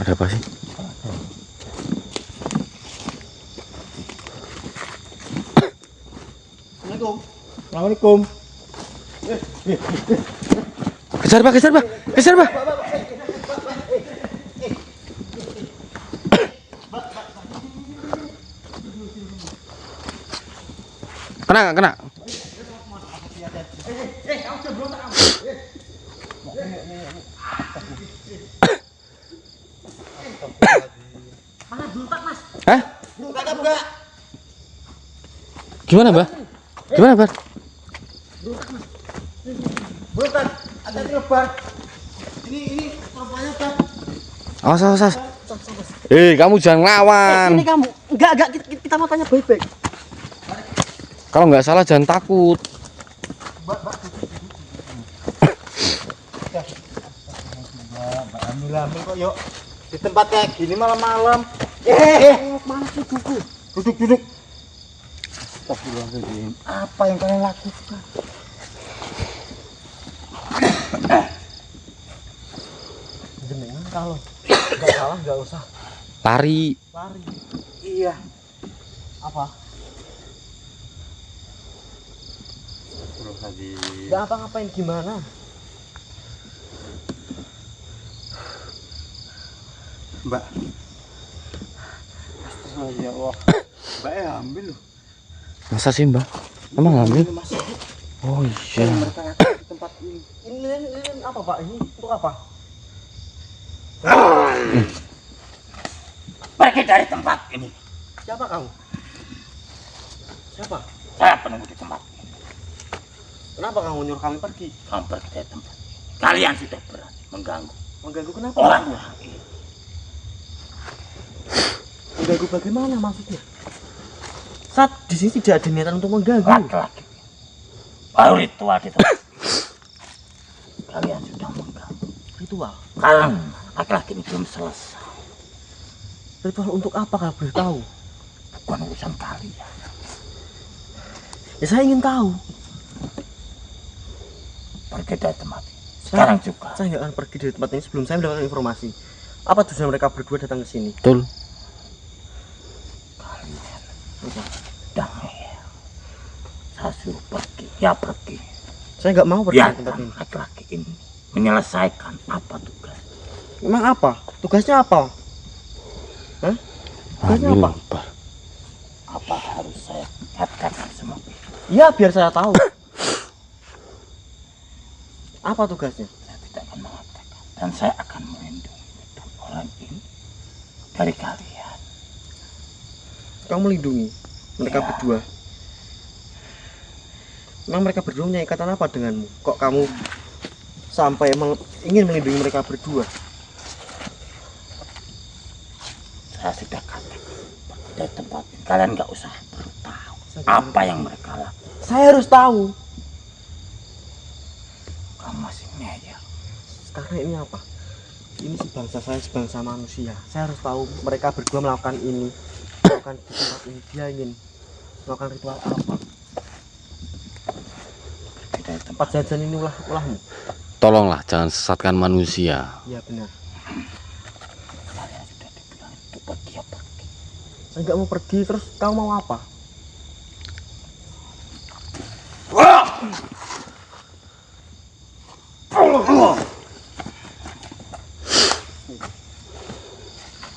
Ada apa sih? Assalamualaikum. Assalamualaikum. Kejar Pak, kejar Pak, kejar Pak. Kena nggak kena? Hah? Gimana, Mbak? Gimana, Mbak? Bukan, ada lebar. Ini rupanya kan. Awas, awas, awas. Kamu jangan ngelawan. Ini kamu. Enggak, kita mau tanya baik-baik. Kalau nggak salah jangan takut. Mbak, ambil kok yuk. Di tempat kayak gini malam-malam. Mana sih buku? Duduk. Astagfirullahaladzim. Apa yang kalian lakukan? Jenengan kalau nggak salah nggak usah Lari. Iya. Apa? Nggak apa-ngapain gimana? Mbak. Ya Allah. Mbak ambil loh. Masa sih, Mbak? Emang ngambil? Masih Oh iya. mereka di tempat ini. Ini apa, Pak? Ini untuk apa? Pergi dari tempat ini. Siapa kamu? Siapa? Saya penunggu di tempat ini. Kenapa kamu nyuruh kami pergi? Kamu pergi dari tempat ini. Kalian sudah berani mengganggu Mengganggu kenapa? orang-orang ini. Mengganggu bagaimana maksudnya? Saat di sini tidak ada niatan untuk mengganggu. Laki-laki baru ritual di tempat ini. Kalian sudah mengganggu. Ritual. Kalian laki-laki ini belum selesai. Ritual untuk apa kalau boleh tahu? Bukan urusan kalian. Ya saya ingin tahu. Pergi dari tempat ini. Sekarang juga. Saya nggak akan pergi dari tempat ini sebelum saya mendapatkan informasi. Apa tujuan mereka berdua datang ke sini? Betul. Kalian damai. Saya suruh pergi. Ya pergi. Saya nggak mau pergi dari tempat Biarkan ini. laki-laki ini menyelesaikan apa tugas. Emang apa? Tugasnya apa? Hah? Tugasnya Ambil, apa? Pak. Apa harus saya katakan semua? Ya biar saya tahu. Apa tugasnya? Saya tidak akan mengatakan. Dan saya akan melindungi orang ini dari kalian. Kamu melindungi mereka Ya. berdua. Memang mereka berdua punya ikatan apa denganmu? Kok kamu sampai ingin melindungi mereka berdua? Saya sudah katakan dari tempat ini. Kalian nggak usah perlu tahu Saya apa yang mereka lakukan. Saya harus tahu. Kamu masih ngeyel. Karena ini apa? Ini sebangsa saya, sebangsa manusia. Saya harus tahu mereka berdua melakukan ini. Melakukan di tempat ini. Dia ingin melakukan ritual apa? Pergi dari tempat. Tempat jajan ini ulahmu. Tolonglah jangan sesatkan manusia. Iya benar. Kalian sudah dibilang itu pergi ya pergi. Saya nggak mau pergi, terus kamu mau apa?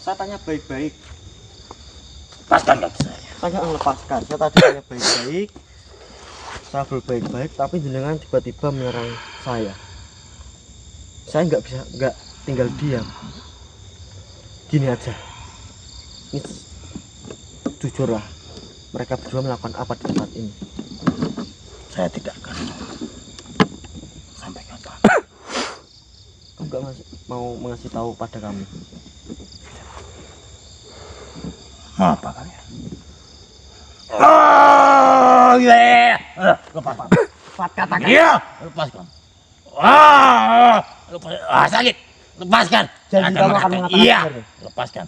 Saya tanya baik-baik. Lepaskan kaki saya. Saya nggak melepaskan. Saya tadi tanya baik-baik. Saya berbaik-baik, tapi jenengan tiba-tiba menyerang saya. Saya nggak tinggal diam. Gini aja. Ini jujurlah. Mereka berdua melakukan apa di tempat ini? Saya tidak akan sampai kapan. Kamu nggak mau mengasih tahu pada kami? Mau apa kalian? Oh iya. Lepaskan. Katakan. Iya. Lepaskan. Lepas. Sakit. Lepaskan. Jangan kamu akan mengatakan iya. benar. Lepaskan.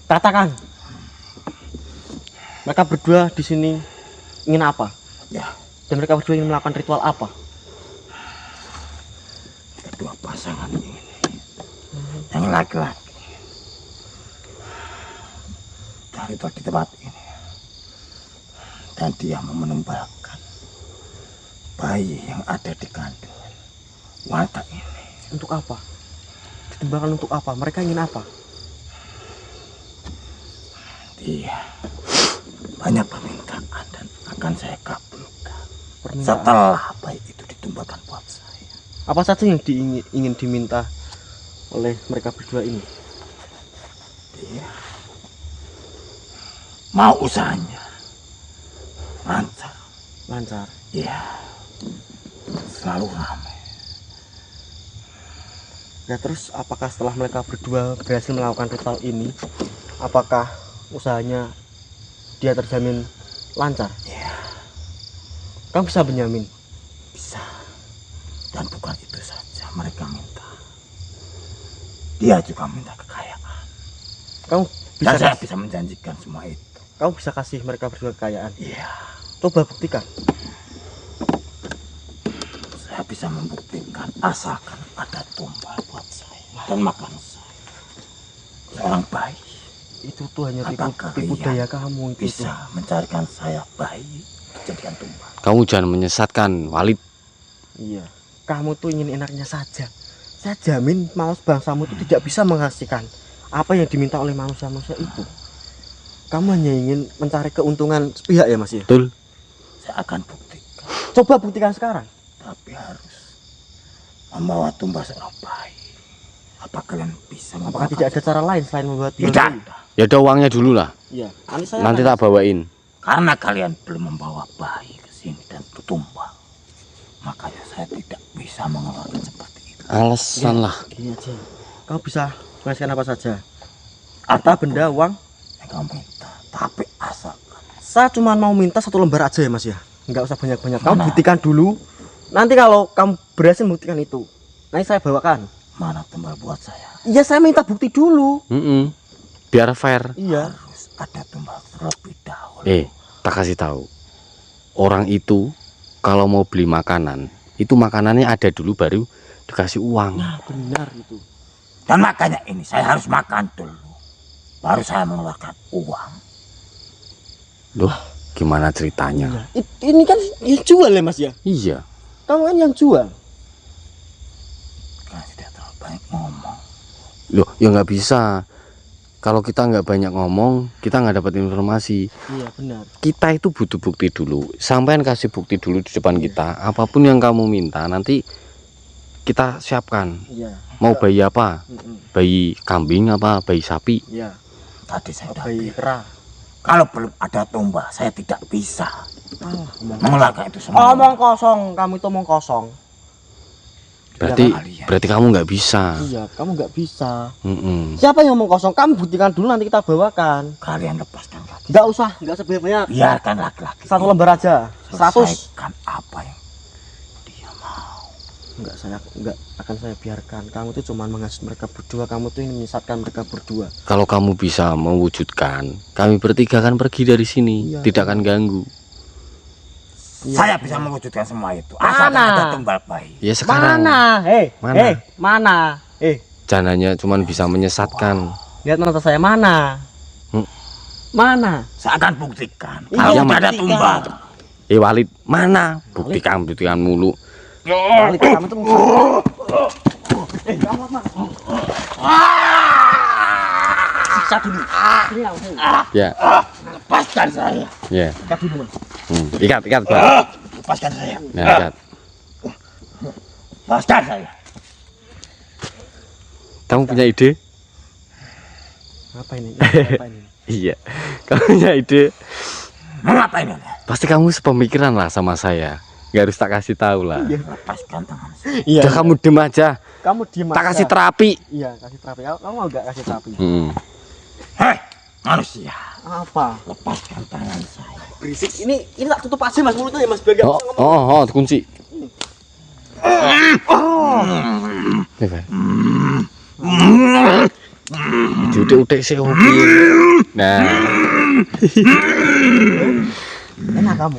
Katakan. Mereka berdua di sini ingin apa? Ya. Dan mereka berdua ingin melakukan ritual apa? pasangan ini, yang laki-laki dari di tempat ini, dan dia mau menumbalkan bayi yang ada di kandungan wanita ini. Untuk apa? Ditumbalkan untuk apa? Mereka ingin apa? Dia banyak permintaan dan akan saya kabulkan Permintaan. setelah bayi itu ditumbalkan buat saya. Apa saja yang ingin diminta oleh mereka berdua ini? Dia mau usahanya lancar. Lancar. Ya, selalu ramai. Nah terus apakah setelah mereka berdua berhasil melakukan ritual ini, apakah usahanya dia terjamin lancar? Ya, Kamu bisa menjamin? bisa. Dan bukan itu saja mereka minta. Dia juga minta kekayaan. Kamu Dan bisa saya bisa menjanjikan semua itu. kamu bisa kasih mereka berdua kekayaan? Iya, Coba buktikan. saya bisa membuktikan asalkan ada tumbal buat saya dan makan saya. Seorang bayi Itu tuh hanya Apakah tipu kalian daya kamu itu. bisa mencarikan saya bayi dijadikan tumbal. Kamu jangan menyesatkan, Walid. Iya. Kamu tuh ingin enaknya saja. Saya jamin manusia bangsamu itu tidak bisa menghasilkan apa yang diminta oleh manusia-manusia itu. Kamu hanya ingin mencari keuntungan sepihak ya Mas ya? Betul. Saya akan buktikan, Coba buktikan sekarang. tapi harus membawa tumbal seorang bayi. Apa kalian bisa Apakah membawa? tidak ada cara lain selain membuat Tidak bayi? ada. Ya udah uangnya dulu lah. Iya. Nanti tak bawain. Karena kalian belum membawa bayi ke sini dan tumbal, makanya saya tidak bisa mengeluarkan seperti itu. Alasan lah. Gini aja. Kamu bisa menghasilkan apa saja. Harta, benda, uang. Yang kamu minta, tapi asalkan Saya cuma mau minta 1 lembar aja ya Mas ya. Enggak usah banyak-banyak. Kamu Mana? buktikan dulu. Nanti kalau kamu berhasil membuktikan itu, nanti saya bawakan. mana tumbal buat saya. Iya, saya minta bukti dulu. Biar fair. Iya. Harus ada tumbal terlebih dahulu. Tak kasih tahu. Orang itu kalau mau beli makanan, itu makanannya ada dulu baru dikasih uang. Nah, benar itu. Dan makanya ini saya harus makan dulu, baru saya mengeluarkan uang. Loh, gimana ceritanya? Iya. Ini kan yang jual ya Mas ya. Iya. Kamu kan yang jual. Kan tidak terlalu banyak ngomong. Loh, ya nggak bisa. Kalau kita nggak banyak ngomong, kita nggak dapat informasi. Iya, benar. Kita itu butuh bukti dulu. Sampean kasih bukti dulu di depan kita. Apapun yang kamu minta, nanti kita siapkan. Iya. Mau bayi apa? Mm-mm. Bayi kambing apa? Bayi sapi? Iya. Tadi saya sudah Bayi bilang, kera. kalau belum ada tumbal, saya tidak bisa Omong mengeluarkan itu semua. kosong. Kamu itu omong kosong. Berarti kamu nggak bisa. Iya, kamu nggak bisa. Siapa? Siapa yang ngomong kosong? Kamu buktikan dulu, nanti kita bawakan. Kalian lepaskan lagi. Nggak usah banyak. Biarkan laki-laki 1 lembar aja. 100. selesaikan apa yang dia mau. Enggak akan saya biarkan. Kamu tuh cuma menghasut mereka berdua. Kamu tuh ingin menyesatkan mereka berdua. Kalau kamu bisa mewujudkan, kami bertiga akan pergi dari sini. Iya. Tidak akan ganggu. Iya. Saya bisa mewujudkan semua itu. Asalkan Mana? ada tumbal bayi. Ya sekarang. Mana? Mana? Mana? Jangan hanya cuman bisa menyesatkan. Lihat mata saya mana? Mana? Saya akan buktikan. Iya, Kalau tidak ada buktikan. tumbal. Walid, mana? Buktikan mulu. Balik kamu tuh musuh. Kamu apa? Siksa dulu. Ini langsung. Ya, Lepaskan saya. ya. Siksa dulu, Mas. Ikat, Bang. Lepaskan saya. Nah, ikat. Lepaskan saya. Kamu punya ide? Apa ini? Apa ini? Iya. Kamu punya ide? Mau ngapain ini? Pasti kamu sepemikiran lah sama saya. Nggak harus tak kasih tahu lah. Lepaskan tangan saya. Iya. Udah kamu dem aja. Kamu diem Tak aja. kasih terapi. Iya, kasih terapi. Kamu mau enggak kasih terapi? Hei, manusia. Apa? Lepaskan tangan saya. Berisik. Ini tak tutup aja Mas mulutnya ya Mas biar enggak bisa ngomong. Oh, kunci. Udah sih oke. Nah, Enak kamu.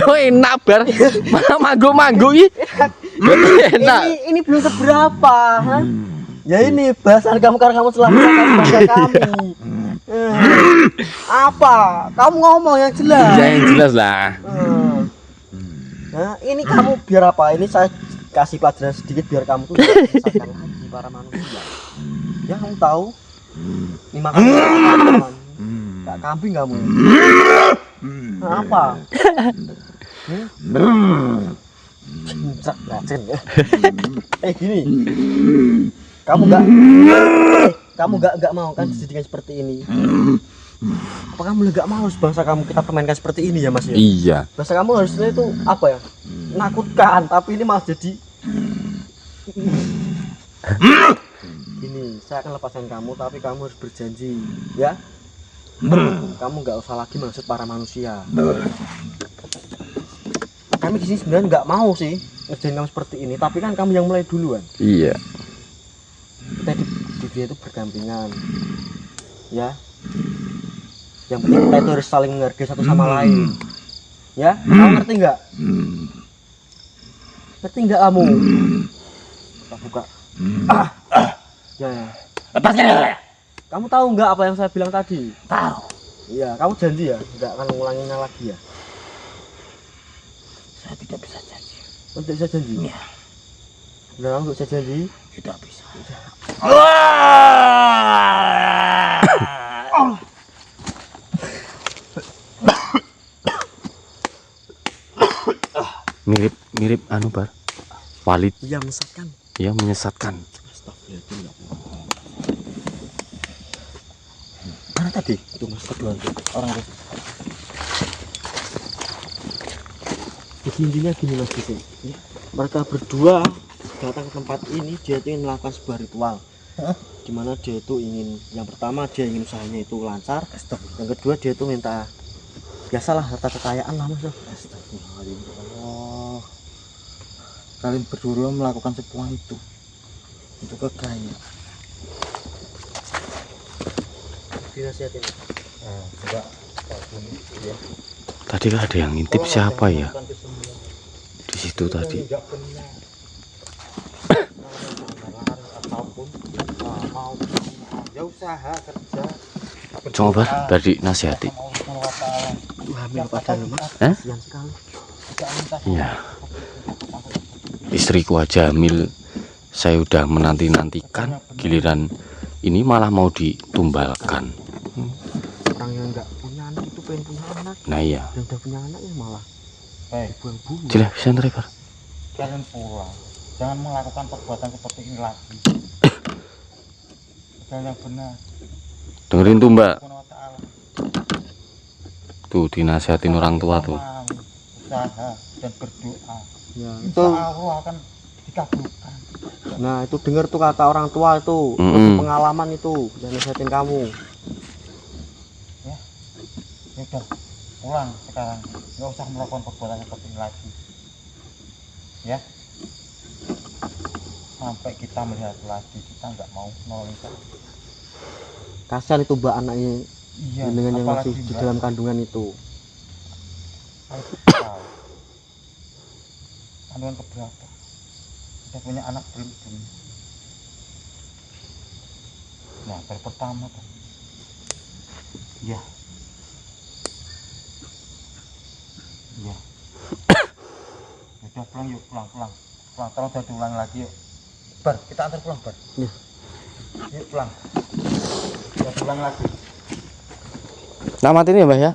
Yo enak bar. Malah manggo-manggo iki. Enak. Ini belum seberapa, ha? Ya ini bahasan kamu karena kamu telah melakukan kepada kami. Apa? Kamu ngomong yang jelas. Ya yang jelas lah. Nah, ini kamu biar apa? Ini saya kasih pelajaran sedikit biar kamu tuh menyesatkan lagi para manusia. Ya kamu tahu? Ini makan gak kambing kamu. Nah, apa? Gini. Kamu nggak mau kan dijadikan seperti ini? Apa kamu nggak mau bangsa kamu kita permainkan seperti ini ya Mas ya? Iya. Bangsa kamu harusnya itu apa ya? Menakutkan, tapi ini malah jadi ini saya akan lepaskan kamu, tapi kamu harus berjanji ya. Kamu nggak usah lagi maksud para manusia. Kami di sini sebenarnya nggak mau sih ngerjain kamu seperti ini, tapi kan kamu yang mulai duluan. Iya. Kita di dunia itu berdampingan ya, yang penting kita itu harus saling menghargai satu sama lain ya. Kamu ngerti nggak? Ngerti nggak kamu? Kita buka ya. Lepaskan saya. Kamu tahu nggak apa yang saya bilang tadi? Tahu. Iya, kamu janji ya nggak akan mengulanginya lagi ya? Saya tidak bisa janji. Untuk bisa janji? Iya. Nah, untuk bisa janji? Tidak bisa. Mirip anu bar. Walid. Iya, menyesatkan. Ya menyesatkan. Astagfirullah. Mana tadi? Itu mas kedua tuh. Orang itu. Jadi intinya gini mas gitu ya. Mereka berdua datang ke tempat ini, dia itu ingin melakukan sebuah ritual. Dimana dia itu ingin, yang pertama dia ingin usahanya itu lancar. Yang kedua dia itu minta biasalah harta kekayaan lah mas. Astagfirullahaladzim. Kalian berdua melakukan semua itu untuk kekayaan. Dinasihatin. Enggak. Tadi ada yang ngintip siapa ya? Di situ tadi. Ya usaha kerja. Coba tadi nasihati. Hamil padahal mas. Kasihan sekali. Iya. Istriku aja hamil. Saya udah menanti-nantikan, giliran ini malah mau ditumbalkan. Orang yang nggak punya anak itu pengen punya anak. Nah iya. Yang udah punya anak ya malah dibuang-buang. Jelas santai bar. Kalian pulang. Jangan melakukan perbuatan seperti ini lagi. Kerja yang benar. Dengerin tuh mbak. Subhanahu wa ta'ala. Tuh dinasihatin orang tua tuh. Usaha dan berdoa. Ya, itu. Insya Allah akan dikabulkan. Nah itu dengar tuh kata orang tua itu, pengalaman itu yang nasihatin kamu. Ya udah pulang sekarang, nggak usah melakukan perbuatan seperti ini lagi ya, sampai kita melihat lagi kita nggak mau nolongin saya. Kasihan itu mbak anaknya. Iya, dengan yang apalagi masih di Mbak. dalam kandungan itu. Aku tahu kandungan keberapa, udah punya anak belum. Nah baru pertama kan. Iya. Iya. Udah pulang yuk, pulang. Tolong jangan diulang lagi yuk. Bar, kita antar pulang bar. Iya. Yuk pulang. Jangan diulang lagi. Nah mati nih mbak ya.